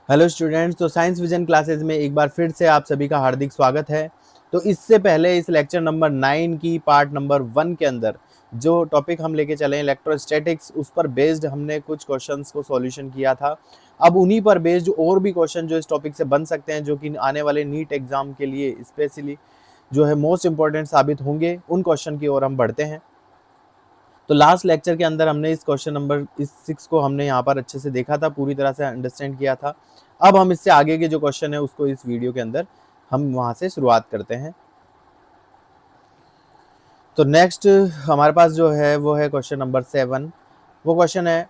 Hello students, तो science vision classes में एक बार फिर से आप सभी का हार्दिक स्वागत है। तो इससे पहले इस लेक्चर नंबर 9 की पार्ट नंबर 1 के अंदर जो टॉपिक हम लेके चले इलेक्ट्रोस्टैटिक्स, उस पर बेस्ड हमने कुछ क्वेश्चंस को सॉल्यूशन किया था। अब उन्हीं पर बेस्ड और भी क्वेश्चन जो इस टॉपिक से बन सकते हैं, जो कि आने वाले नीट एग्जाम के लिए स्पेशली जो है मोस्ट इंपॉर्टेंट साबित होंगे, उन क्वेश्चन की ओर हम बढ़ते हैं। तो लास्ट लेक्चर के अंदर हमने इस क्वेश्चन नंबर इस 6 को हमने यहाँ पर अच्छे से देखा था, पूरी तरह से अंडरस्टैंड किया था। अब हम इससे आगे के जो क्वेश्चन है उसको इस वीडियो के अंदर हम वहाँ से शुरुआत करते हैं। तो नेक्स्ट हमारे पास जो है वो है क्वेश्चन नंबर 7। वो क्वेश्चन है,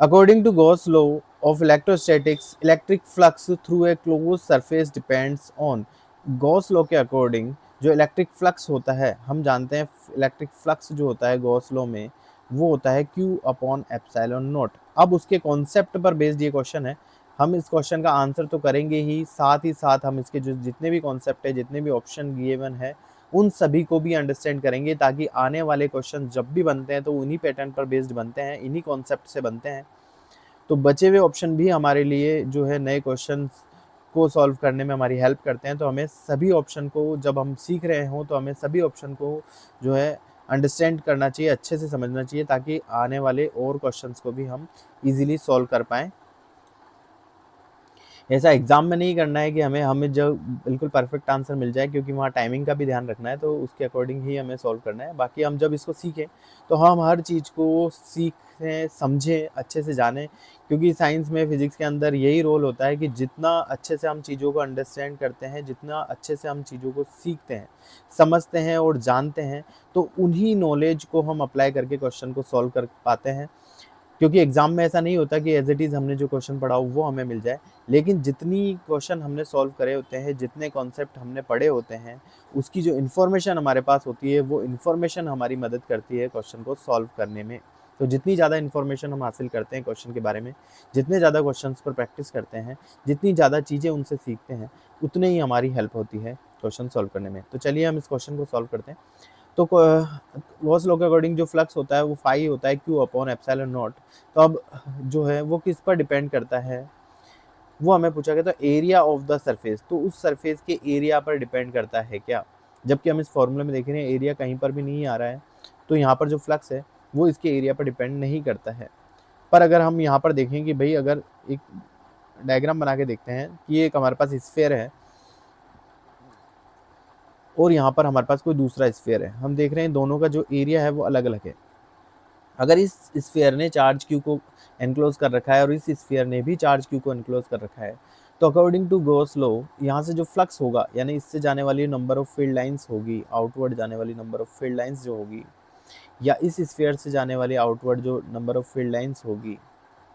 according to Gauss law of electrostatics, electric flux through a closed surface depends on. Gauss law के अकॉर्डिंग जो इलेक्ट्रिक फ्लक्स होता है, हम जानते हैं इलेक्ट्रिक फ्लक्स जो होता है गॉस लॉ में, वो होता है Q अपॉन एप्सिलॉन नॉट। अब उसके कॉन्सेप्ट पर बेस्ड ये क्वेश्चन है। हम इस क्वेश्चन का आंसर तो करेंगे ही साथ हम इसके जो जितने भी कॉन्सेप्ट है, जितने भी ऑप्शन गिवन है, उन सभी को भी अंडरस्टैंड करेंगे, ताकि आने वाले क्वेश्चन जब भी बनते हैं तो उन्हीं पैटर्न पर बेस्ड बनते हैं, इन्हीं कॉन्सेप्ट से बनते हैं। तो बचे हुए ऑप्शन भी हमारे लिए जो है नए क्वेश्चन को सॉल्व करने में हमारी हेल्प करते हैं। तो हमें सभी ऑप्शन को, जब हम सीख रहे हों, तो हमें सभी ऑप्शन को जो है अंडरस्टैंड करना चाहिए, अच्छे से समझना चाहिए, ताकि आने वाले और क्वेश्चंस को भी हम इजीली सॉल्व कर पाएँ। ऐसा एग्जाम में नहीं करना है कि हमें जब बिल्कुल परफेक्ट आंसर मिल जाए, क्योंकि वहाँ टाइमिंग का भी ध्यान रखना है, तो उसके अकॉर्डिंग ही हमें सॉल्व करना है। बाकी हम जब इसको सीखें तो हम हर चीज़ को सीखें, समझें, अच्छे से जानें, क्योंकि साइंस में, फिजिक्स के अंदर यही रोल होता है कि जितना अच्छे से हम चीज़ों को अंडरस्टैंड करते हैं, जितना अच्छे से हम चीज़ों को सीखते हैं, समझते हैं और जानते हैं, तो उन्हीं नॉलेज को हम अप्लाई करके क्वेश्चन को सॉल्व कर पाते हैं। क्योंकि एग्जाम में ऐसा नहीं होता कि एज इट इज़ हमने जो क्वेश्चन पढ़ा हो वो हमें मिल जाए, लेकिन जितनी क्वेश्चन हमने सॉल्व करे होते हैं, जितने कॉन्सेप्ट हमने पढ़े होते हैं, उसकी जो इन्फॉर्मेशन हमारे पास होती है, वो इन्फॉर्मेशन हमारी मदद करती है क्वेश्चन को सॉल्व करने में। तो जितनी ज़्यादा इन्फॉर्मेशन हम हासिल करते हैं क्वेश्चन के बारे में, जितने ज़्यादा क्वेश्चंस पर प्रैक्टिस करते हैं, जितनी ज़्यादा चीज़ें उनसे सीखते हैं, उतने ही हमारी हेल्प होती है क्वेश्चन सॉल्व करने में। तो चलिए हम इस क्वेश्चन को सॉल्व करते हैं। तो गॉस लॉ के अकॉर्डिंग जो फ्लक्स होता है वो फाई होता है Q अपॉन एप्सिलॉन नॉट। तो अब जो है वो किस पर डिपेंड करता है, वो हमें पूछा गया। तो एरिया ऑफ द सरफेस, तो उस सरफेस के एरिया पर डिपेंड करता है क्या, जबकि हम इस फॉर्मूले में देख रहे हैं एरिया कहीं पर भी नहीं आ रहा है। तो यहाँ पर जो फ्लक्स है वो इसके एरिया पर डिपेंड नहीं करता है। पर अगर हम यहाँ पर देखें कि भाई, अगर एक डायग्राम बना के देखते हैं कि एक हमारे पास स्फीयर है और यहाँ पर हमारे पास कोई दूसरा स्फीयर है, हम देख रहे हैं दोनों का जो एरिया है वो अलग अलग है। अगर इस स्फीयर ने चार्ज क्यू को एनक्लोज कर रखा है और इस स्फीयर ने भी चार्ज क्यू को एनक्लोज कर रखा है, तो अकॉर्डिंग टू गॉस लॉ यहाँ से जो फ्लक्स होगा, यानी इससे जाने वाली नंबर ऑफ फील्ड लाइंस होगी, आउटवर्ड जाने वाली नंबर ऑफ फील्ड लाइंस जो होगी, या इस स्फीयर से जाने वाली आउटवर्ड जो नंबर ऑफ फील्ड लाइंस होगी,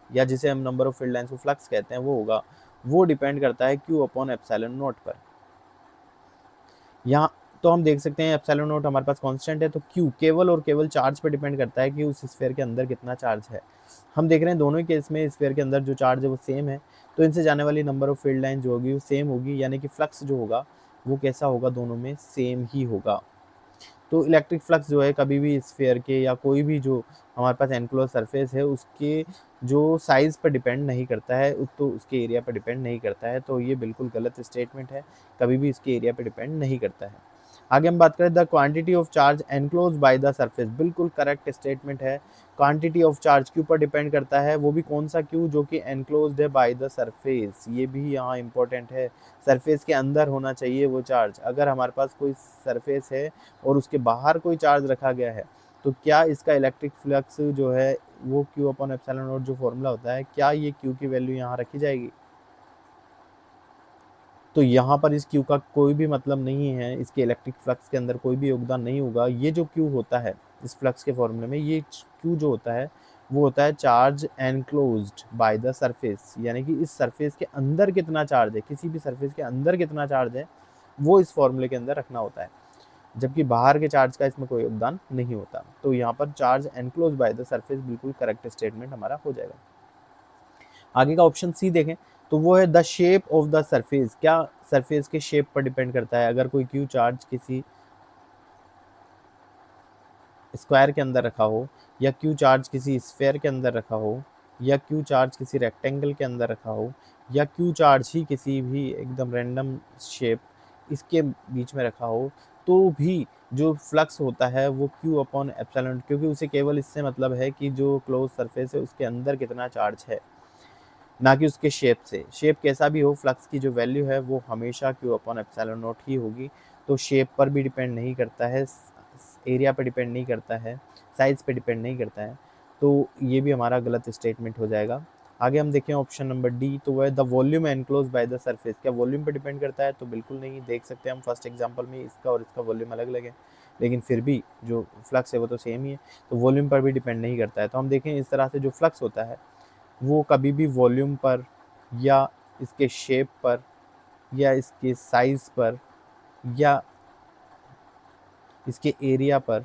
या जिसे हम नंबर ऑफ फील्ड लाइंस को फ्लक्स कहते हैं, वो होगा, वो डिपेंड करता है Q अपॉन एप्सिलॉन नॉट पर। यहाँ तो हम देख सकते हैं एप्सिलॉन नॉट हमारे पास कांस्टेंट है, तो Q केवल और केवल चार्ज पर डिपेंड करता है कि उस स्फीयर के अंदर कितना चार्ज है। हम देख रहे हैं दोनों ही केस में स्फीयर के अंदर जो चार्ज है वो सेम है, तो इनसे जाने वाली नंबर ऑफ फील्ड लाइन जो होगी वो सेम होगी, यानी कि फ्लक्स जो होगा वो कैसा होगा, दोनों में सेम ही होगा। तो इलेक्ट्रिक फ्लक्स जो है कभी भी स्फीयर के या कोई भी जो हमारे पास एनक्लोज सरफेस है उसके जो साइज़ पर डिपेंड नहीं करता है, तो उसके एरिया पर डिपेंड नहीं करता है। तो ये बिल्कुल गलत स्टेटमेंट है, कभी भी इसके एरिया पर डिपेंड नहीं करता है। आगे हम बात करें, the quantity of charge enclose by the surface, बिल्कुल करेक्ट स्टेटमेंट है। क्वांटिटी ऑफ चार्ज क्यू पर डिपेंड करता है, वो भी कौन सा क्यू, जो कि एनक्लोज्ड है बाय द सरफेस। ये भी यहाँ इंपॉर्टेंट है, सरफेस के अंदर होना चाहिए वो चार्ज। अगर हमारे पास कोई सरफेस है और उसके बाहर कोई चार्ज रखा गया है, तो क्या इसका इलेक्ट्रिक फ्लक्स जो है वो Q अपॉन एप्सिलॉन नॉट जो फॉर्मूला होता है, क्या ये Q की वैल्यू यहाँ रखी जाएगी? तो यहाँ पर इस Q का कोई भी मतलब नहीं है, इसके इलेक्ट्रिक फ्लक्स के अंदर कोई भी योगदान नहीं होगा। ये जो Q होता है इस फ्लक्स के फॉर्मूले में, ये Q जो होता है वो होता है charge enclosed by the surface, यानी कि इस सरफेस के अंदर कितना चार्ज है, किसी भी सरफेस के अंदर कितना चार्ज है, वो इस फॉर्मूले के अंदर रखना होता है, जबकि बाहर के चार्ज का इसमें कोई योगदान नहीं होता। तो यहाँ पर charge enclose by the surface बिल्कुल करेक्ट स्टेटमेंट हमारा हो जाएगा। आगे का ऑप्शन सी देखें, तो वो है the shape of the surface. क्या सरफेस के शेप पर डिपेंड करता है? अगर कोई क्यू चार्ज किसी स्क्वायर के अंदर रखा हो, या क्यू चार्ज किसी स्फेयर के अंदर रखा हो, या क्यू चार्ज किसी रेक्टेंगल के अंदर रखा हो, या क्यू चार्ज ही किसी भी एकदम रैंडम शेप इसके बीच में रखा हो, तो भी जो फ्लक्स होता है वो क्यू अपॉन एप्सिलॉन, क्योंकि उसे केवल इससे मतलब है कि जो क्लोज सरफेस है उसके अंदर कितना चार्ज है, ना कि उसके शेप से। शेप कैसा भी हो, फ्लक्स की जो वैल्यू है वो हमेशा क्यू अपॉन एप्सिलॉन नॉट ही होगी। तो शेप पर भी डिपेंड नहीं करता है, एरिया पर डिपेंड नहीं करता है, साइज पे डिपेंड नहीं करता है। तो ये भी हमारा गलत स्टेटमेंट हो जाएगा। आगे हम देखें ऑप्शन नंबर डी, तो वह the volume enclose by the surface. क्या वॉल्यूम पर डिपेंड करता है? तो बिल्कुल नहीं। देख सकते हैं हम फर्स्ट एग्जांपल में इसका और इसका वॉल्यूम अलग अलग है, लेकिन फिर भी जो फ्लक्स है वो तो सेम ही है, तो वॉल्यूम पर भी डिपेंड नहीं करता है। तो हम देखें इस तरह से जो फ्लक्स होता है वो कभी भी वॉल्यूम पर या इसके शेप पर या इसके साइज पर या इसके एरिया पर,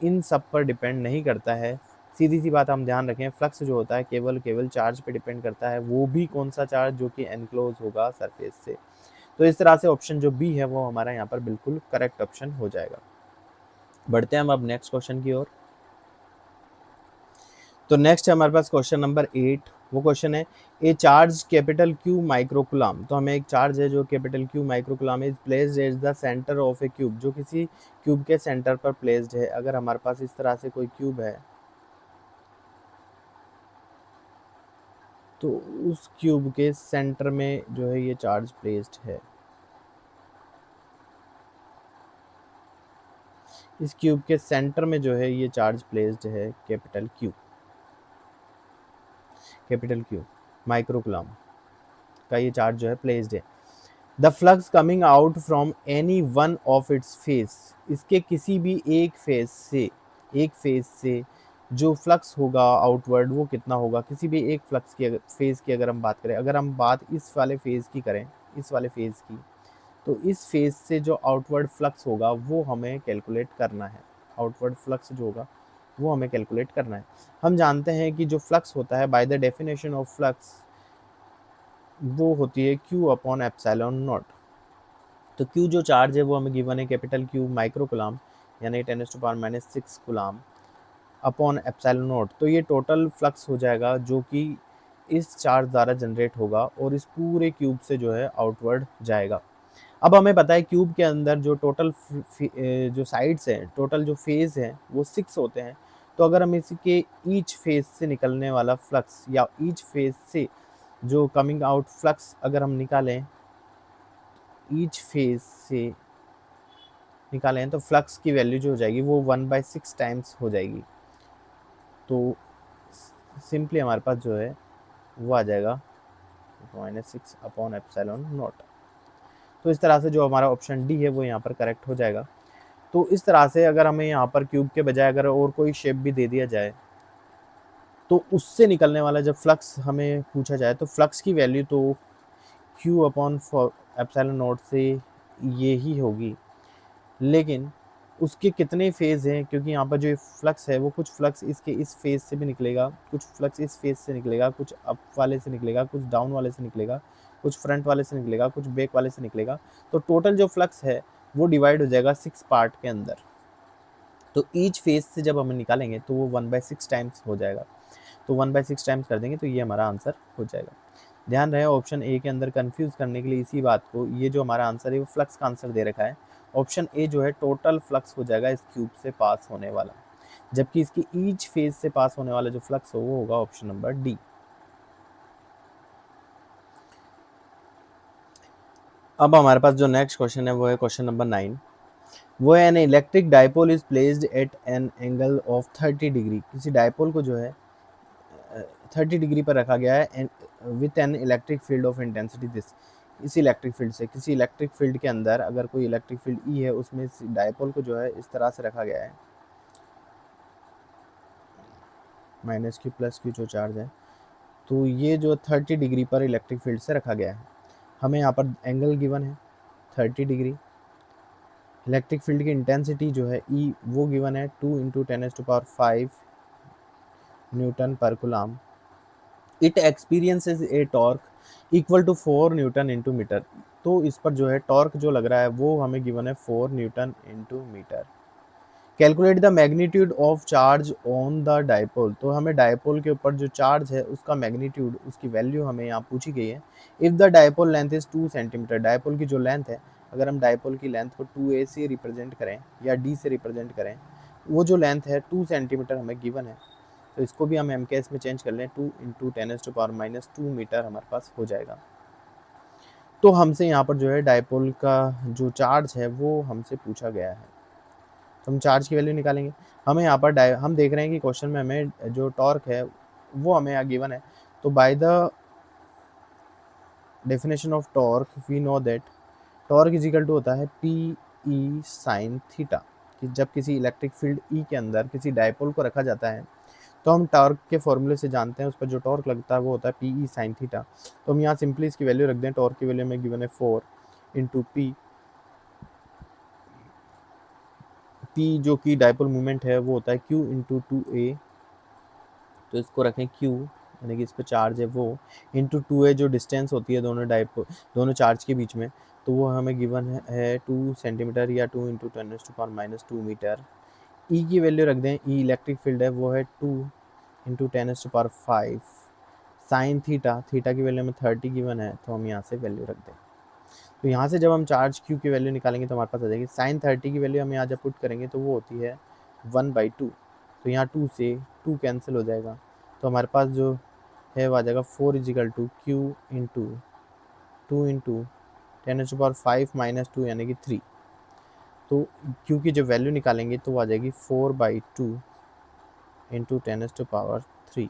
इन सब पर डिपेंड नहीं करता है। सीधी सी बात हम ध्यान रखें, फ्लक्स जो होता है केवल केवल चार्ज पे डिपेंड करता है, वो भी कौन सा चार्ज? जो कि एनक्लोज होगा सरफेस से। तो इस तरह से ऑप्शन जो बी है वो हमारा यहाँ पर बिल्कुल करेक्ट ऑप्शन हो जाएगा। बढ़ते हैं हम अब नेक्स्ट क्वेश्चन की ओर। तो नेक्स्ट है हमारे पास क्वेश्चन नंबर 8। वो क्वेश्चन है ए चार्ज कैपिटल क्यू माइक्रोकुलाम। तो हमें एक चार्ज है जो capital Q microcoulomb is placed at the centre of A cube, जो किसी क्यूब के सेंटर पर प्लेस्ड है। अगर हमारे पास इस तरह से कोई क्यूब है तो उस क्यूब के सेंटर में जो है ये चार्ज प्लेस्ड है। इस क्यूब के सेंटर में जो है ये चार्ज प्लेस्ड है, कैपिटल क्यू माइक्रोकुलाम का ये चार्ज जो है प्लेस्ड है। The flux coming out from any one of its face. इसके किसी भी एक फेस से जो फ्लक्स होगा आउटवर्ड वो कितना होगा? किसी भी एक फ्लक्स की फेज की अगर हम बात करें, अगर हम बात इस वाले फेज की करें, इस वाले फेज की, तो इस फेज से जो आउटवर्ड फ्लक्स होगा वो हमें कैलकुलेट करना है। आउटवर्ड फ्लक्स जो होगा वो हमें कैलकुलेट करना है। हम जानते हैं कि जो फ्लक्स होता है bye the definition of flux वो होती है क्यू अपॉन एप्सिलॉन नॉट। तो क्यू जो चार्ज है वो हमें गिवन है कैपिटल क्यू माइक्रो कुलाम यानी 10⁻⁻⁶ कुलाम अपॉन एप्सिलॉन नॉट। तो ये टोटल फ्लक्स हो जाएगा जो कि इस चार्ज द्वारा जनरेट होगा और इस पूरे क्यूब से जो है आउटवर्ड जाएगा। अब हमें पता है क्यूब के अंदर जो टोटल जो साइड्स हैं, टोटल जो फेज हैं वो 6 होते हैं। तो अगर हम इसके ईच फेज से निकलने वाला फ्लक्स या ईच फेज से जो कमिंग आउट फ्लक्स अगर हम निकालें, ईच फेज से निकालें तो फ्लक्स की वैल्यू जो हो जाएगी वो 1/6 टाइम्स हो जाएगी। तो सिंपली हमारे पास जो है वो आ जाएगा -6 अपॉन एप्सिलॉन नॉट। तो इस तरह से जो हमारा ऑप्शन डी है वो यहाँ पर करेक्ट हो जाएगा। तो इस तरह से अगर हमें यहाँ पर क्यूब के बजाय अगर और कोई शेप भी दे दिया जाए तो उससे निकलने वाला जब फ्लक्स हमें पूछा जाए तो फ्लक्स की वैल्यू तो क्यू अपॉन एप्सिलॉन नॉट से ये ही होगी, लेकिन उसके कितने फेज हैं, क्योंकि यहाँ पर जो फ्लक्स है वो कुछ फ्लक्स इसके इस फेज से भी निकलेगा, कुछ फ्लक्स इस फेज से निकलेगा, कुछ अप वाले से निकलेगा, कुछ डाउन वाले से निकलेगा, कुछ फ्रंट वाले से निकलेगा, कुछ बैक वाले से निकलेगा। तो टोटल जो फ्लक्स है वो डिवाइड हो जाएगा 6 पार्ट के अंदर। तो ईच फेज से जब हम निकालेंगे तो वो 1/6 टाइम्स हो जाएगा। तो 1/6 टाइम्स कर देंगे तो ये हमारा आंसर हो जाएगा। ध्यान रहे ऑप्शन ए के अंदर कंफ्यूज करने के लिए इसी बात को, ये जो हमारा आंसर है वो फ्लक्स का आंसर दे रखा है। ऑप्शन ए जो है टोटल फ्लक्स हो जाएगा इस क्यूब से पास होने वाला, जबकि इसकी ईच फेज से पास होने वाला जो फ्लक्स हो वो होगा ऑप्शन नंबर डी। अब हमारे पास जो नेक्स्ट क्वेश्चन है वो है क्वेश्चन नंबर 9। वो है an electric dipole is placed eight an angle of 30 degree. किसी डायपोल को जो है 30 डिग्री पर रखा गया है with an electric field of intensity this. इस इलेक्ट्रिक फील्ड से, किसी इलेक्ट्रिक फील्ड के अंदर अगर कोई इलेक्ट्रिक फील्ड ई है उसमें इस डायपोल को जो है इस तरह से रखा गया है, -q + q जो चार्ज है, तो ये जो 30 डिग्री पर इलेक्ट्रिक फील्ड से रखा गया है। हमें यहाँ पर एंगल गिवन है 30 डिग्री। इलेक्ट्रिक फील्ड की इंटेंसिटी जो है ई वो गिवन है 2 × 10⁵ न्यूटन पर coulomb. It experiences a torque equal to 4 newton into metre. तो इस पर जो है टॉर्क जो लग रहा है वो हमें गिवन है 4 newton into metre. Calculate the magnitude of charge on the dipole. तो हमें डायपोल के ऊपर जो चार्ज है उसका मैग्नीट्यूड, उसकी वैल्यू हमें यहाँ पूछी गई है। If the dipole length is 2 centimetre, dipole की जो लेंथ है, अगर हम डायपोल की लेंथ को 2a से रिप्रेजेंट करें या d से रिप्रेजेंट करें, वो जो लेंथ है 2 सेंटीमीटर हमें गिवन है, तो इसको भी हम MKS में चेंज कर लें, 2 × 10⁻⁻2 मीटर हमारे पास हो जाएगा। तो हमसे यहाँ पर जो है डायपोल का जो चार्ज है वो हमसे पूछा गया है, तो हम चार्ज की वैल्यू निकालेंगे। हमें यहाँ पर हम देख रहे हैं कि क्वेश्चन में हमें जो टॉर्क है वो हमें यहाँ गिवन है, तो by the definition of torque we know that torque is equal to होता है पी ई साइन थीटा, कि जब किसी इलेक्ट्रिक फील्ड ई के अंदर किसी डायपोल को रखा जाता है तो हम टॉर्क के फॉर्मूले से जानते हैं उस पर जो टॉर्क लगता है वो होता है पी ई साइन थीटा। तो हम यहाँ सिंपली इसकी वैल्यू रख दें, टॉर्क की वैल्यू में गिवन है 4 × पी जो कि डायपोल मूवमेंट है वो होता है Q × 2a, तो इसको रखें Q, यानी कि इस पर चार्ज है वो, इंटू 2a जो डिस्टेंस होती है दोनों चार्ज के बीच में, तो वो हमें गिवन है 2 सेंटीमीटर या 2 × 10⁻⁻2 मीटर। ई की वैल्यू रख दें, ई इलेक्ट्रिक फील्ड है वो है 2 × 10⁵ साइन थीटा, थीटा की वैल्यू में 30 गिवन है, तो हम यहाँ से वैल्यू रख दें। तो यहाँ से जब हम चार्ज Q की वैल्यू निकालेंगे तो हमारे पास आ जाएगी साइन 30 की वैल्यू हम यहाँ जब पुट करेंगे तो वो होती है 1/2, तो यहाँ 2 से 2 कैंसिल हो जाएगा, तो हमारे पास जो है वो आ जाएगा 4 = Q × 2 × 10⁵ -2 यानी कि 3। तो Q की जो वैल्यू निकालेंगे तो वो आ जाएगी 4/2 × 10⁻3,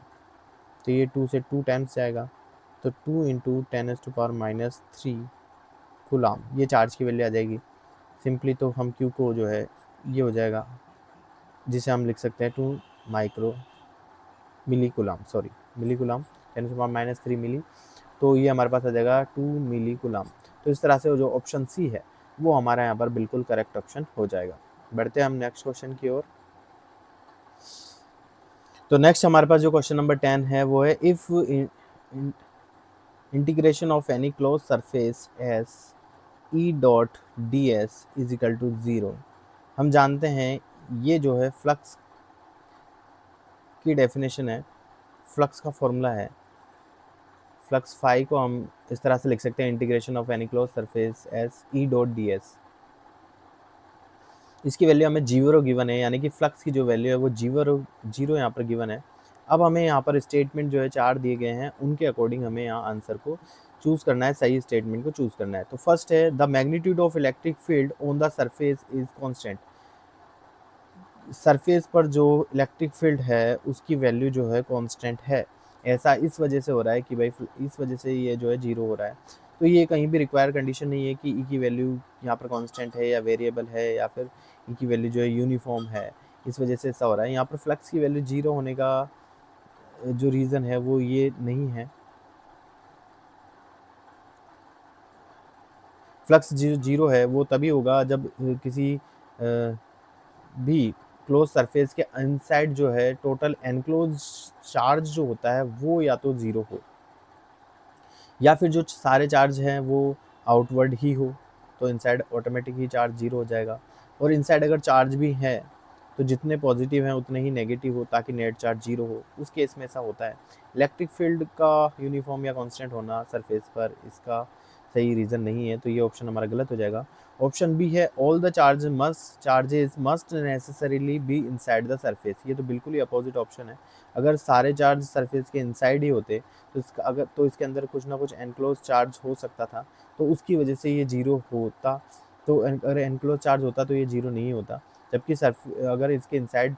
तो ये 2 से 2 टाइम्स जाएगा, तो 2 × 10⁻³ कूलाम, ये चार्ज की वैल्यू आ जाएगी सिंपली। तो हम Q को जो है ये हो जाएगा, जिसे हम लिख सकते हैं 2 मिली कूलाम 10⁻³ मिली, तो ये हमारे पास आ जाएगा 2 मिली कूलाम। तो इस तरह से जो ऑप्शन सी है वो हमारा यहाँ पर बिल्कुल करेक्ट ऑप्शन हो जाएगा। बढ़ते हैं हम नेक्स्ट क्वेश्चन की ओर। तो नेक्स्ट हमारे पास जो क्वेश्चन नंबर 10 है वो है if integration of any closed surface S E dot D S is equal to 0। हम जानते हैं ये जो है फ्लक्स की डेफिनेशन है, फ्लक्स का फॉर्मूला है, फ्लक्स फाई को हम इस तरह से लिख सकते हैं, integration of any closed surface S E dot D S. इसकी वैल्यू हमें 0 गिवन है, यानी कि फ्लक्स की जो वैल्यू है वो 0 यहाँ पर गिवन है। अब हमें यहाँ पर स्टेटमेंट जो है 4 दिए गए हैं, उनके अकॉर्डिंग हमें यहाँ आंसर को चूज़ करना है, सही स्टेटमेंट को चूज़ करना है। तो फर्स्ट है the magnitude of electric field on the surface is constant. Surface पर जो इलेक्ट्रिक फील्ड है उसकी वैल्यू जो है कांस्टेंट है। ऐसा इस वजह से हो रहा है कि भाई इस वजह से ये जो है 0 हो रहा है, तो ये कहीं भी रिक्वायर कंडीशन नहीं है कि ई की वैल्यू यहाँ पर कांस्टेंट है या वेरिएबल है या फिर ई की वैल्यू जो है यूनिफॉर्म है, इस वजह से ऐसा हो रहा है। यहाँ पर फ्लक्स की वैल्यू 0 होने का जो रीज़न है वो ये नहीं है। फ्लक्स 0 है वो तभी होगा जब किसी भी क्लोज सरफेस के इनसाइड जो है टोटल एनक्लोज चार्ज जो होता है वो या तो 0 हो या फिर जो सारे चार्ज हैं वो आउटवर्ड ही हो, तो इनसाइड ऑटोमेटिक ही चार्ज 0 हो जाएगा। और इनसाइड अगर चार्ज भी है तो जितने पॉजिटिव हैं उतने ही नेगेटिव हो ताकि नेट चार्ज 0 हो, उस केस में ऐसा होता है। इलेक्ट्रिक फील्ड का यूनिफॉर्म या कांस्टेंट होना सरफेस पर इसका सही रीज़न नहीं है, तो ये ऑप्शन हमारा गलत हो जाएगा। ऑप्शन बी है all the charges must necessarily be inside the surface, ये तो बिल्कुल ही अपोजिट ऑप्शन है। अगर सारे चार्ज सरफेस के इनसाइड ही होते तो इसके अंदर कुछ ना कुछ एनक्लोज चार्ज हो सकता था, तो उसकी वजह से ये 0 होता। तो अगर एनक्लोज चार्ज होता तो ये 0 नहीं होता, जबकि अगर इसके इनसाइड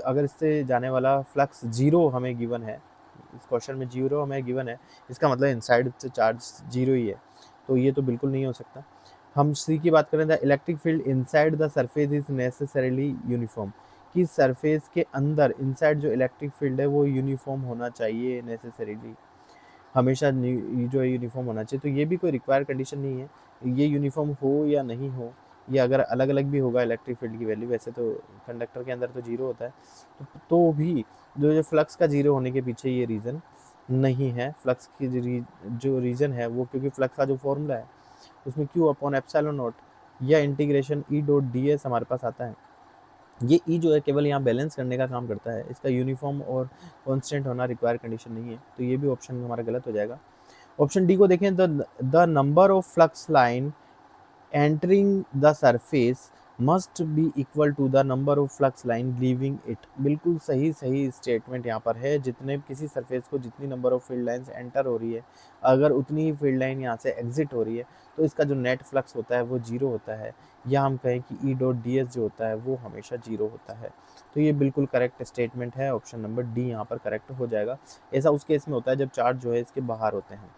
अगर इससे जाने वाला फ्लक्स 0 हमें गिवन है, इस क्वेश्चन में 0 हमें गिवन है, इसका मतलब इनसाइड से चार्ज 0 ही है, तो ये तो बिल्कुल नहीं हो सकता। हम सी की बात करें, the electric field inside the surface is necessarily uniform, कि सरफेस के अंदर इनसाइड जो इलेक्ट्रिक फील्ड है वो यूनिफॉर्म होना चाहिए, नेसेसरीली हमेशा जो है यूनिफॉर्म होना चाहिए। तो ये भी कोई रिक्वायर कंडीशन नहीं है, ये यूनिफॉर्म हो या नहीं हो, ये अगर अलग अलग भी होगा इलेक्ट्रिक फील्ड की वैल्यू, वैसे तो कंडक्टर के अंदर तो 0 होता है, तो भी जो फ्लक्स का 0 होने के पीछे ये रीज़न नहीं है। फ्लक्स की जो रीज़न है वो क्योंकि फ्लक्स का जो फॉर्मूला है उसमें Q/ε0 या इंटीग्रेशन E डॉट ds हमारे पास आता है, ये ई जो है केवल यहाँ बैलेंस करने का काम करता है, इसका यूनिफॉर्म और कांस्टेंट होना रिक्वायर कंडीशन नहीं है, तो ये भी ऑप्शन हमारा गलत हो जाएगा। ऑप्शन डी को देखें, the number of flux line entering the surface must be equal to the number of flux line leaving it. बिल्कुल सही सही स्टेटमेंट यहाँ पर है, जितने किसी सरफेस को जितनी number of field lines enter हो रही है, अगर उतनी ही फील्ड लाइन यहाँ से एग्जिट हो रही है, तो इसका जो नेट फ्लक्स होता है वो जीरो होता है, या हम कहें कि ई डॉट डी एस जो होता है वो हमेशा जीरो होता है। तो ये बिल्कुल करेक्ट स्टेटमेंट है, ऑप्शन नंबर डी यहाँ पर करेक्ट हो जाएगा। ऐसा उस केस में होता है जब चार्ज जो है इसके बाहर होते हैं,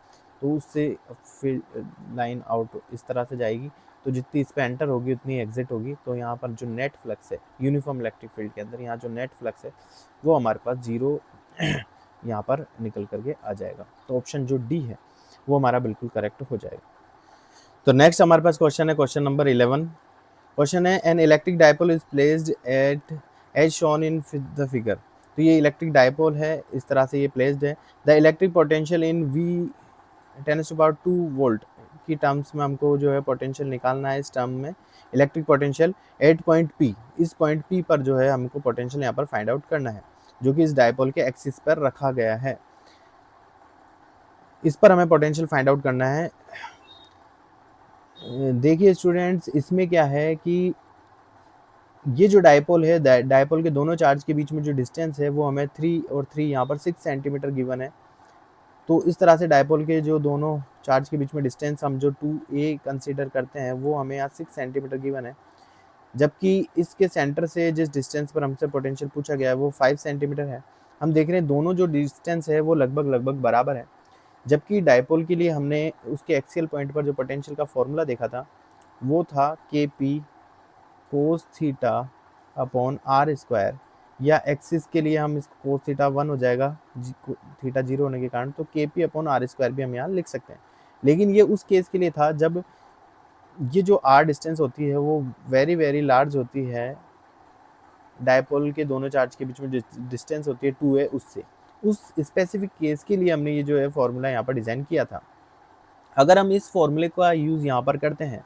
तो उससे फील्ड लाइन आउट इस तरह से जाएगी, तो जितनी इस पर एंटर होगी उतनी एग्जिट होगी, तो यहाँ पर जो नेट फ्लक्स है यूनिफॉर्म इलेक्ट्रिक फील्ड के अंदर, यहाँ जो नेट फ्लक्स है वो हमारे पास जीरो यहाँ पर निकल करके आ जाएगा। तो ऑप्शन जो डी है वो हमारा बिल्कुल करेक्ट हो जाएगा। तो नेक्स्ट हमारे पास क्वेश्चन है, क्वेश्चन नंबर 11। क्वेश्चन है, an electric dipole is placed at as shown in the figure. तो ये इलेक्ट्रिक डायपोल है, इस तरह से ये प्लेस्ड है। The electric potential in V 10⁻² volt की टर्म्स में हमको जो है पोटेंशियल निकालना है। इस टर्म में electric potential at point P, इस पॉइंट पी पर जो है हमको पोटेंशियल यहाँ पर फाइंड आउट करना है, जो कि इस डायपोल के एक्सिस पर रखा गया है। इस पर हमें पोटेंशियल फाइंड आउट करना है। देखिए स्टूडेंट्स, इसमें क्या है कि ये जो डायपोल है, डायपोल के दोनों चार्ज के बीच में जो डिस्टेंस है वो हमें 3 और 3 यहाँ पर 6 सेंटीमीटर गिवन है। तो इस तरह से डायपोल के जो दोनों चार्ज के बीच में डिस्टेंस हम जो 2a कंसीडर करते हैं वो हमें यहाँ 6 सेंटीमीटर गिवन है, जबकि इसके सेंटर से जिस डिस्टेंस पर हमसे पोटेंशियल पूछा गया है वो 5 सेंटीमीटर है। हम देख रहे हैं दोनों जो डिस्टेंस है वो लगभग लगभग बराबर है, जबकि डायपोल के लिए हमने उसके एक्सियल पॉइंट पर जो पोटेंशियल का फॉर्मूला देखा था वो था के P cos theta upon R square, या एक्सिस के लिए हम इसको कोस थीटा 1 हो जाएगा थीटा 0 होने के कारण, तो के पी अपॉन आर स्क्वायर भी हम यहाँ लिख सकते हैं। लेकिन ये उस केस के लिए था जब ये जो आर डिस्टेंस होती है वो वेरी वेरी लार्ज होती है, डायपोल के दोनों चार्ज के बीच में जो डिस्टेंस होती है 2a, उससे उस स्पेसिफिक केस के लिए हमने ये जो है फॉर्मूला यहाँ पर डिज़ाइन किया था। अगर हम इस फॉर्मूले का यूज़ यहाँ पर करते हैं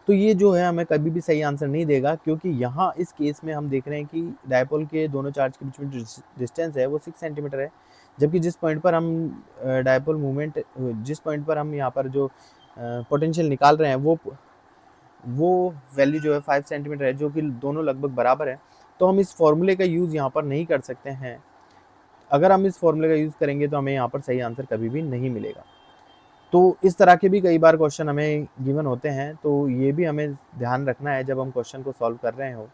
तो ये जो है हमें कभी भी सही आंसर नहीं देगा, क्योंकि यहाँ इस केस में हम देख रहे हैं कि डायपोल के दोनों चार्ज के बीच में जो डिस्टेंस है वो 6 सेंटीमीटर है, जबकि जिस पॉइंट पर हम डायपोल मूवमेंट, जिस पॉइंट पर हम यहाँ पर जो पोटेंशियल निकाल रहे हैं वो वैल्यू जो है 5 सेंटीमीटर है, जो कि दोनों लगभग बराबर है। तो हम इस फॉर्मूले का यूज़ यहाँ पर नहीं कर सकते हैं। अगर हम इस फॉर्मूले का यूज़ करेंगे तो हमें यहाँ पर सही आंसर कभी भी नहीं मिलेगा। तो इस तरह के भी कई बार क्वेश्चन हमें गिवन होते हैं, तो ये भी हमें ध्यान रखना है जब हम क्वेश्चन को सॉल्व कर रहे हो।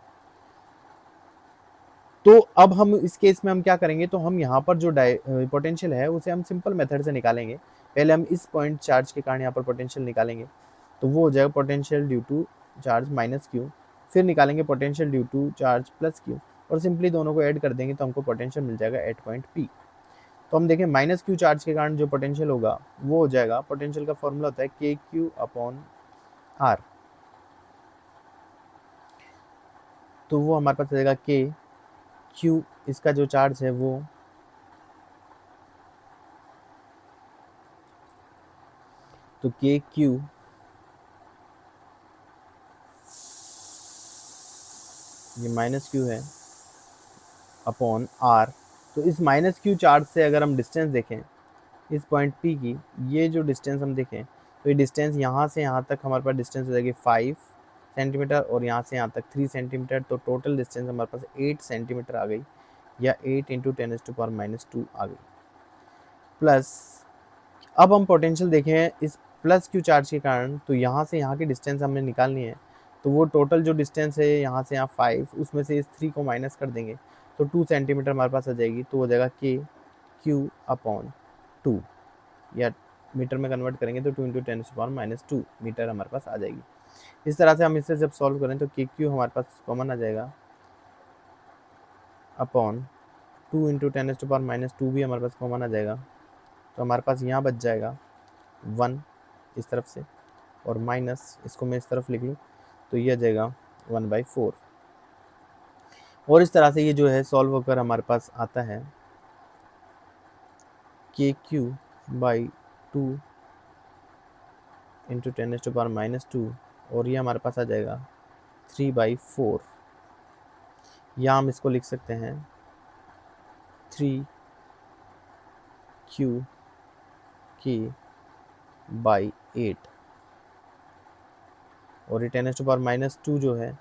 तो अब हम इस केस में हम क्या करेंगे, तो हम यहाँ पर जो पोटेंशियल है उसे हम सिंपल मेथड से निकालेंगे। पहले हम इस पॉइंट चार्ज के कारण यहाँ पर पोटेंशियल निकालेंगे, तो वो हो जाएगा potential due to charge minus Q, फिर निकालेंगे potential due to charge plus Q, और सिंपली दोनों को ऐड कर देंगे तो हमको पोटेंशियल मिल जाएगा एट पॉइंट पी। तो हम देखें माइनस क्यू चार्ज के कारण जो पोटेंशियल होगा वो हो जाएगा, पोटेंशियल का फॉर्मूला होता है के क्यू अपॉन आर, तो वो हमारे पास रहेगा के क्यू, इसका जो चार्ज है वो तो के क्यू ये माइनस क्यू है अपॉन आर। तो इस माइनस क्यू चार्ज से अगर हम डिस्टेंस देखें इस पॉइंट पी की, ये जो डिस्टेंस हम देखें तो ये डिस्टेंस यहाँ से यहाँ तक हमारे पास डिस्टेंस हो जाएगी 5 सेंटीमीटर, और यहाँ से यहाँ तक 3 सेंटीमीटर, तो टोटल डिस्टेंस हमारे पास 8 सेंटीमीटर आ गई, या 8 इंटू 10⁻⁻2 आ गई। प्लस अब हम पोटेंशियल देखें इस प्लस क्यू चार्ज के कारण, तो यहाँ से यहाँ की डिस्टेंस हमें निकालनी है, तो वो टोटल जो डिस्टेंस है यहाँ से यहाँ 5, उसमें से इस 3 को माइनस कर देंगे तो 2 सेंटीमीटर हमारे पास आ जाएगी, तो हो जाएगा के क्यू अपॉन 2, या मीटर में कन्वर्ट करेंगे तो 2 इंटू 10⁻⁻2 मीटर हमारे पास आ जाएगी। इस तरह से हम इसे जब सॉल्व करें तो के क्यू हमारे पास कॉमन आ जाएगा अपॉन 2 इंटू 10⁻⁻2 भी हमारे पास कॉमन आ जाएगा, तो हमारे पास यहाँ बच जाएगा 1 इस तरफ से, और माइनस इसको मैं इस तरफ लिख लूँ तो ये आ जाएगा 1/4, और इस तरह से ये जो है सॉल्व होकर हमारे पास आता है के क्यू बाई 2 इंटू 10⁻⁻2, और ये हमारे पास आ जाएगा 3/4। या हम इसको लिख सकते हैं 3q k बाई 8, और ये 10⁻⁻2 जो है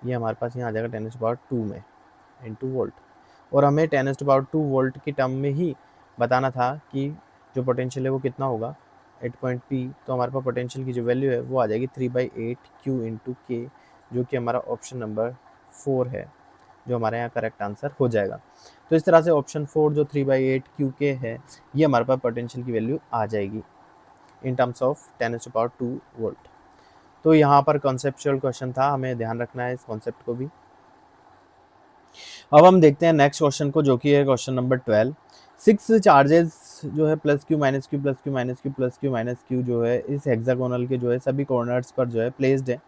ये हमारे पास यहाँ आ जाएगा 10⁻2 में इंटू वोल्ट। और हमें 10⁻2 वोल्ट की टर्म में ही बताना था कि जो पोटेंशियल है वो कितना होगा 8 पॉइंट पी। तो हमारे पास पोटेंशियल की जो वैल्यू है वो आ जाएगी 3/8 क्यू इंटू के, जो कि हमारा ऑप्शन नंबर 4 है, जो हमारे यहाँ करेक्ट आंसर हो जाएगा। तो इस तरह से ऑप्शन 4 जो 3/8 क्यू के है ये हमारे पास पोटेंशियल की वैल्यू आ जाएगी इन टर्म्स ऑफ 10⁻2 वोल्ट। तो यहाँ पर कॉन्सेप्चुअल क्वेश्चन था, हमें ध्यान रखना है इस कॉन्सेप्ट को भी। अब हम देखते हैं नेक्स्ट क्वेश्चन को, जो कि है क्वेश्चन नंबर 12। 6 चार्जेस जो है plus Q minus Q plus Q minus Q plus Q minus Q जो है इस हेक्सागोनल के जो है सभी कॉर्नर्स पर जो है प्लेस्ड है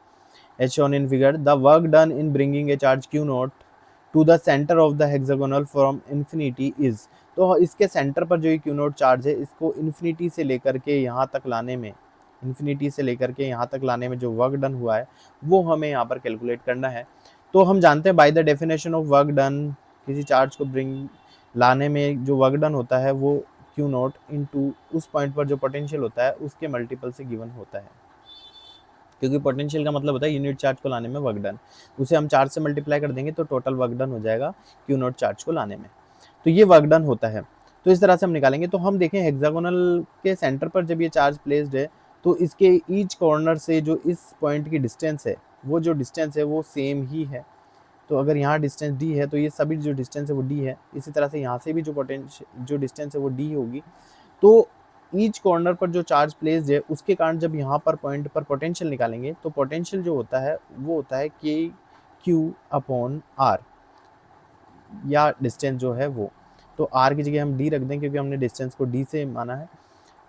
as shown in figure. The work done in bringing a charge Q naught to the centre of the hexagonal from infinity is. तो इसके सेंटर पर जो ये क्यू नॉट चार्ज है इसको इन्फिनिटी से लेकर के यहाँ तक लाने में, इन्फिनिटी से लेकर के यहाँ तक लाने में जो वर्क डन हुआ है वो हमें यहाँ पर कैलकुलेट करना है। तो हम जानते हैं bye the definition of work done, किसी चार्ज को ब्रिंग लाने में जो वर्क डन होता है वो क्यू नॉट इनटू उस पॉइंट पर जो पोटेंशियल होता है उसके मल्टीपल से गिवन होता है, क्योंकि पोटेंशियल का मतलब होता है यूनिट चार्ज को लाने में वर्क डन। उसे हम चार्ज से मल्टीप्लाई कर देंगे तो टोटल वर्क डन हो जाएगा क्यू नॉट चार्ज को लाने में। तो ये वर्क डन होता है, तो इस तरह से हम निकालेंगे। तो हम देखें हेक्सागोनल के सेंटर पर जब ये चार्ज प्लेस्ड है तो इसके ईच कॉर्नर से जो इस पॉइंट की डिस्टेंस है वो जो डिस्टेंस है वो सेम ही है। तो अगर यहाँ डिस्टेंस डी है तो ये सभी जो डिस्टेंस है वो डी है, इसी तरह से यहाँ से भी जो पोटेंशियल जो डिस्टेंस है वो डी होगी। तो ईच कॉर्नर पर जो चार्ज प्लेस्ड है उसके कारण जब यहाँ पर पॉइंट पर पोटेंशियल निकालेंगे तो पोटेंशियल जो होता है वो होता है के क्यू अपॉन आर, या डिस्टेंस जो है वो। तो आर की जगह हम डी रख दें क्योंकि हमने डिस्टेंस को डी से माना है।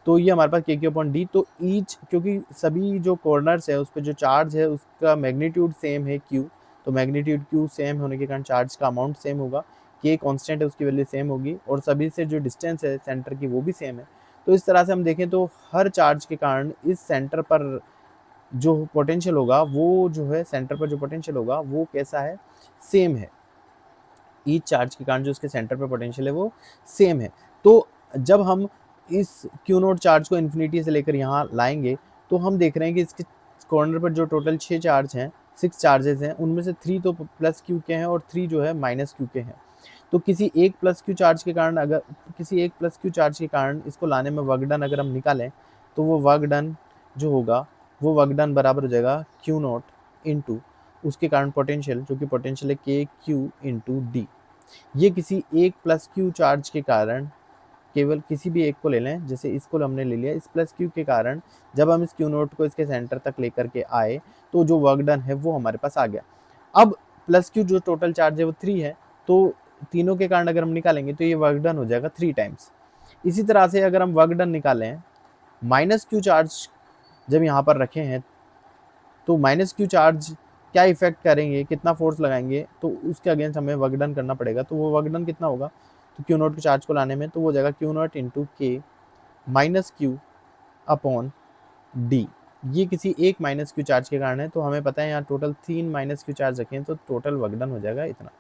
तो ये हमारे पास के क्यू अपॉन डी। तो ईच, क्योंकि सभी जो कॉर्नर्स है उस पर जो चार्ज है उसका मैग्नीट्यूड सेम है क्यू, तो मैग्नीट्यूड क्यू सेम होने के कारण चार्ज का अमाउंट सेम होगा, के कांस्टेंट है उसकी वैल्यू सेम होगी, और सभी से जो डिस्टेंस है सेंटर की वो भी सेम है। तो इस तरह से हम देखें तो हर चार्ज के कारण इस सेंटर पर जो पोटेंशियल होगा वो जो है सेंटर पर जो पोटेंशियल होगा वो कैसा है, सेम है। ईच चार्ज के कारण जो उसके सेंटर पर पोटेंशियल है वो सेम है। तो जब हम इस क्यू नोट चार्ज को इन्फिनिटी से लेकर यहाँ लाएंगे तो हम देख रहे हैं कि इसके कॉर्नर पर जो टोटल 6 चार्ज हैं, 6 चार्जेस हैं, उनमें से 3 तो प्लस क्यू के हैं और 3 जो है माइनस क्यू के हैं। तो किसी एक प्लस क्यू चार्ज के कारण, अगर किसी एक प्लस क्यू चार्ज के कारण इसको लाने में वर्क डन अगर हम निकालें तो वो वर्क डन जो होगा वो वर्क डन बराबर हो जाएगा क्यू नॉट इंटू उसके कारण पोटेंशियल, जो कि पोटेंशियल है के क्यू इंटू डी। ये किसी एक प्लस क्यू चार्ज के कारण, केवल किसी भी एक को ले लें, जैसे इसको हमने ले लिया, इस प्लस क्यू के कारण जब हम इस क्यू नोट को इसके सेंटर तक लेकर के आए तो जो वर्क डन है वो हमारे पास आ गया। अब प्लस क्यू जो टोटल चार्ज है वो 3 है, तो तीनों के कारण अगर हम निकालेंगे तो ये वर्क डन हो जाएगा 3 टाइम्स। इसी तरह से अगर हम वर्क डन निकालें माइनस क्यू चार्ज जब यहाँ पर रखे हैं तो माइनस क्यू चार्ज क्या इफेक्ट करेंगे, कितना फोर्स लगाएंगे, तो उसके अगेंस्ट हमें वर्क डन करना पड़ेगा। तो वो वर्क डन कितना होगा, तो क्यू नॉट के चार्ज को लाने में तो वो हो जाएगा क्यू नॉट इंटू के माइनस क्यू अपॉन डी। ये किसी एक माइनस क्यू चार्ज के कारण है, तो हमें पता है यहाँ टोटल 3 माइनस क्यू चार्ज रखें तो टोटल वर्क डन हो जाएगा इतना।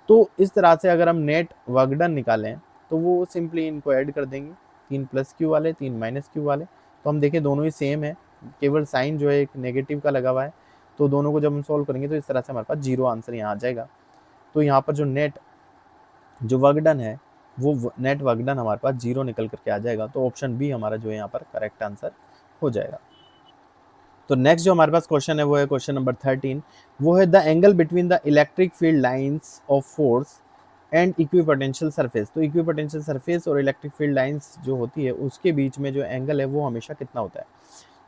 तो इस तरह से अगर हम नेट वर्क डन निकालें तो वो सिंपली इनको ऐड कर देंगे, 3 प्लस क्यू वाले 3 माइनस क्यू वाले। तो हम देखें दोनों ही सेम है, केवल साइन जो है एक नेगेटिव का लगा हुआ है। तो दोनों को जब हम सॉल्व करेंगे तो इस तरह से हमारे पास 0 आंसर यहाँ आ जाएगा। तो यहाँ पर जो नेट जो वर्क डन है वो नेट वर्क डन हमारे पास 0 निकल करके आ जाएगा। तो ऑप्शन बी हमारा जो है यहाँ पर करेक्ट आंसर हो जाएगा। तो नेक्स्ट जो हमारे पास क्वेश्चन है वो है क्वेश्चन नंबर 13। वो है the angle between the electric field lines of force and equipotential surface. तो इक्विपोटेंशियल सरफेस और इलेक्ट्रिक फील्ड लाइंस जो होती है उसके बीच में जो एंगल है वो हमेशा कितना होता है।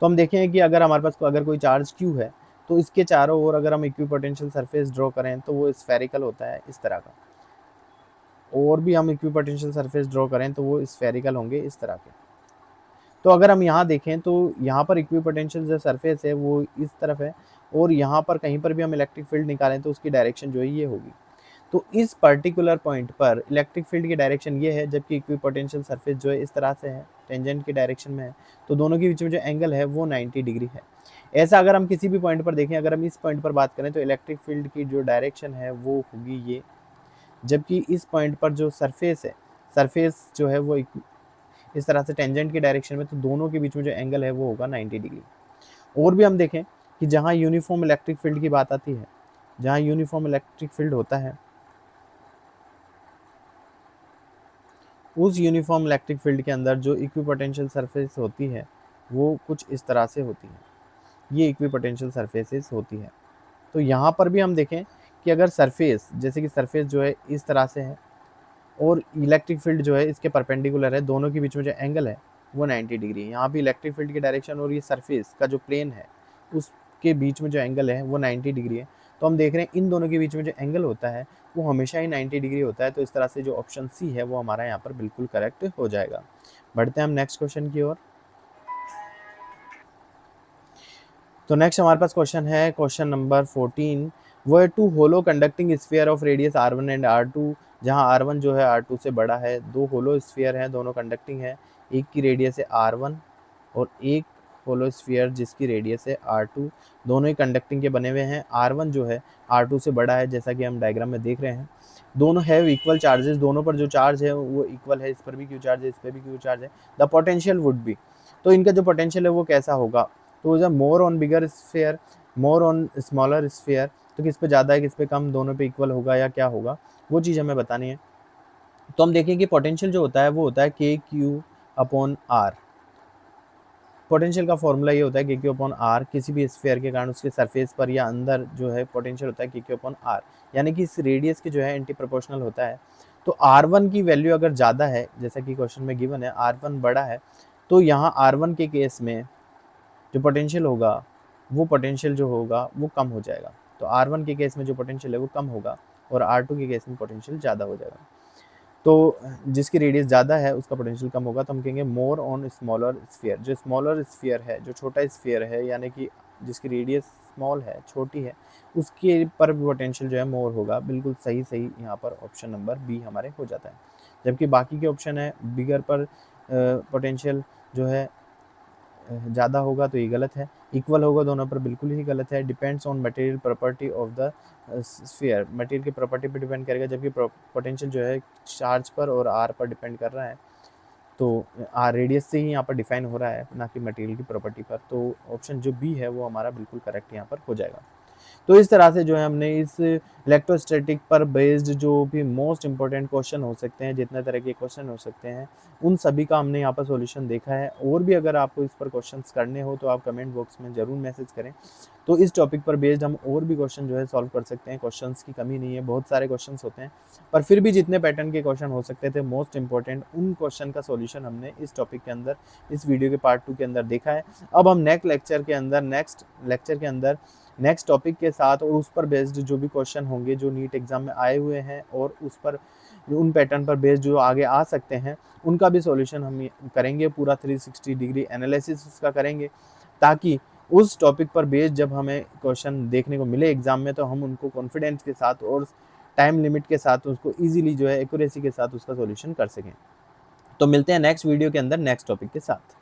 तो हम देखें कि अगर हमारे पास अगर कोई चार्ज क्यू है तो इसके चारों ओर अगर हम इक्विपोटेंशियल सरफेस ड्रॉ करें तो वो स्फेरिकल होता है इस तरह का, और भी हम इक्विपोटेंशियल सरफेस ड्रॉ करें तो वो स्फेरिकल होंगे इस तरह के। तो अगर हम यहाँ देखें तो यहाँ पर इक्विपोटेंशियल जो सरफेस है वो इस तरफ है, और यहाँ पर कहीं पर भी हम इलेक्ट्रिक फील्ड निकालें तो उसकी डायरेक्शन जो है ये होगी। तो इस पर्टिकुलर पॉइंट पर इलेक्ट्रिक फील्ड की डायरेक्शन ये है, जबकि इक्विपोटेंशियल सरफेस जो है इस तरह से है, टेंजेंट की डायरेक्शन में है। तो दोनों के बीच में जो एंगल है वो 90 डिग्री है। ऐसा अगर हम किसी भी पॉइंट पर देखें, अगर हम इस पॉइंट पर बात करें तो इलेक्ट्रिक फील्ड की जो डायरेक्शन है वो होगी ये, जबकि इस पॉइंट पर जो सरफेस है, सरफेस जो है वो इस तरह से टेंजेंट की डायरेक्शन में, तो दोनों के बीच में जो एंगल है वो होगा 90 डिग्री। और भी हम देखें कि जहाँ यूनिफॉर्म इलेक्ट्रिक फील्ड की बात आती है, जहाँ यूनिफॉर्म इलेक्ट्रिक फील्ड होता है, उस यूनिफॉर्म इलेक्ट्रिक फील्ड के अंदर जो इक्विपोटेंशियल सरफेस होती है वो कुछ इस तरह से होती है, ये इक्विपोटेंशियल सरफेसेस होती है। तो यहाँ पर भी हम देखें कि अगर सरफेस, जैसे कि सरफेस जो है इस तरह से है और इलेक्ट्रिक फील्ड जो है इसके परपेंडिकुलर है, दोनों के बीच में जो एंगल है वो 90 डिग्री है। यहाँ भी इलेक्ट्रिक फील्ड की डायरेक्शन और ये सरफेस का जो प्लेन है उसके बीच में जो एंगल है वो 90 डिग्री है। तो हम देख रहे हैं इन दोनों के बीच में जो एंगल होता है वो हमेशा ही 90 डिग्री होता है। तो इस तरह से जो ऑप्शन सी है वो हमारा यहाँ पर बिल्कुल करेक्ट हो जाएगा। बढ़ते हैं हम नेक्स्ट क्वेश्चन की ओर। तो नेक्स्ट हमारे पास क्वेश्चन है क्वेश्चन नंबर 14। वो two hollow conducting sphere of radius R1 and R2, जहां R1 जो है R2 से बड़ा है। दो होलो स्फीयर हैं, दोनों कंडक्टिंग है। एक की रेडियस है R1 और एक होलो स्फीयर जिसकी रेडियस है R2, दोनों ही कंडक्टिंग के बने हुए हैं। R1 जो है R2 से बड़ा है, जैसा कि हम डायग्राम में देख रहे हैं। दोनों हैव इक्वल चार्जेस, दोनों पर जो चार्ज है वो इक्वल है, इस पर भी क्यू चार्ज है, इस पर भी क्यू चार्ज है। द पोटेंशियल वुड बी, तो इनका जो पोटेंशियल है वो कैसा होगा, तो जब more on bigger sphere, more on smaller sphere, तो किस पे ज़्यादा है किस पे कम, दोनों पे इक्वल होगा या क्या होगा, वो चीज़ हमें बतानी है। तो हम देखें कि पोटेंशियल जो होता है वो होता है के क्यू अपॉन आर। पोटेंशियल का फॉर्मूला ये होता है के क्यू अपॉन आर, किसी भी स्फीयर के कारण उसके सरफेस पर या अंदर जो है पोटेंशियल होता है के क्यू अपॉन आर, यानी कि इस रेडियस की जो है एंटी प्रोपोर्शनल होता है। तो R1 की वैल्यू अगर ज़्यादा है, जैसा कि क्वेश्चन में गिवन है R1 बड़ा है, तो यहाँ R1 के केस में जो पोटेंशियल होगा वो पोटेंशियल जो होगा वो कम हो जाएगा। तो R1 के केस में जो पोटेंशियल है वो कम होगा और R2 के केस में पोटेंशियल ज़्यादा हो जाएगा। तो जिसकी रेडियस ज़्यादा है उसका पोटेंशियल कम होगा, तो हम कहेंगे मोर ऑन स्मॉलर स्फीयर। जो स्मॉलर स्फीयर है, जो छोटा स्फीयर है, यानी कि जिसकी रेडियस स्मॉल है, छोटी है, उसके पर पोटेंशियल जो है मोर होगा। बिल्कुल सही सही यहाँ पर ऑप्शन नंबर बी हमारे हो जाता है। जबकि बाकी के ऑप्शन है बिगर पर पोटेंशियल जो है ज़्यादा होगा, तो ये गलत है। इक्वल होगा दोनों पर, बिल्कुल ही गलत है। Depends on material property of the sphere, material की प्रॉपर्टी पर डिपेंड करेगा, जबकि पोटेंशियल जो है चार्ज पर और आर पर डिपेंड कर रहा है। तो आर रेडियस से ही यहाँ पर डिफाइन हो रहा है, ना कि मटेरियल की प्रॉपर्टी पर। तो ऑप्शन जो बी है वो हमारा बिल्कुल करेक्ट यहाँ पर हो जाएगा। तो इस तरह से जो है हमने इस इलेक्ट्रोस्टैटिक पर बेस्ड जो भी मोस्ट इंपॉर्टेंट क्वेश्चन हो सकते हैं, जितने तरह के क्वेश्चन हो सकते हैं, उन सभी का हमने यहाँ पर सॉल्यूशन देखा है। और भी अगर आपको इस पर क्वेश्चंस करने हो तो आप कमेंट बॉक्स में ज़रूर मैसेज करें। तो इस टॉपिक पर बेस्ड हम और भी क्वेश्चन जो है सॉल्व कर सकते हैं। क्वेश्चंस की कमी नहीं है, बहुत सारे क्वेश्चंस होते हैं, पर फिर भी जितने पैटर्न के क्वेश्चन हो सकते थे मोस्ट इंपॉर्टेंट, उन क्वेश्चन का सॉल्यूशन हमने इस टॉपिक के अंदर, इस वीडियो के पार्ट 2 के अंदर देखा है। अब हम नेक्स्ट लेक्चर के अंदर नेक्स्ट टॉपिक के साथ और उस पर बेस्ड जो भी क्वेश्चन होंगे जो नीट एग्जाम में आए हुए हैं और उस पर उन पैटर्न पर बेस्ड जो आगे आ सकते हैं, उनका भी सॉल्यूशन हम करेंगे। पूरा 360 डिग्री एनालिसिस उसका करेंगे, ताकि उस टॉपिक पर बेस्ड जब हमें क्वेश्चन देखने को मिले एग्जाम में, तो हम उनको कॉन्फिडेंस के साथ और टाइम लिमिट के साथ उसको ईजिली जो है एक्यूरेसी के साथ उसका सॉल्यूशन कर सकें। तो मिलते हैं नेक्स्ट वीडियो के अंदर नेक्स्ट टॉपिक के साथ।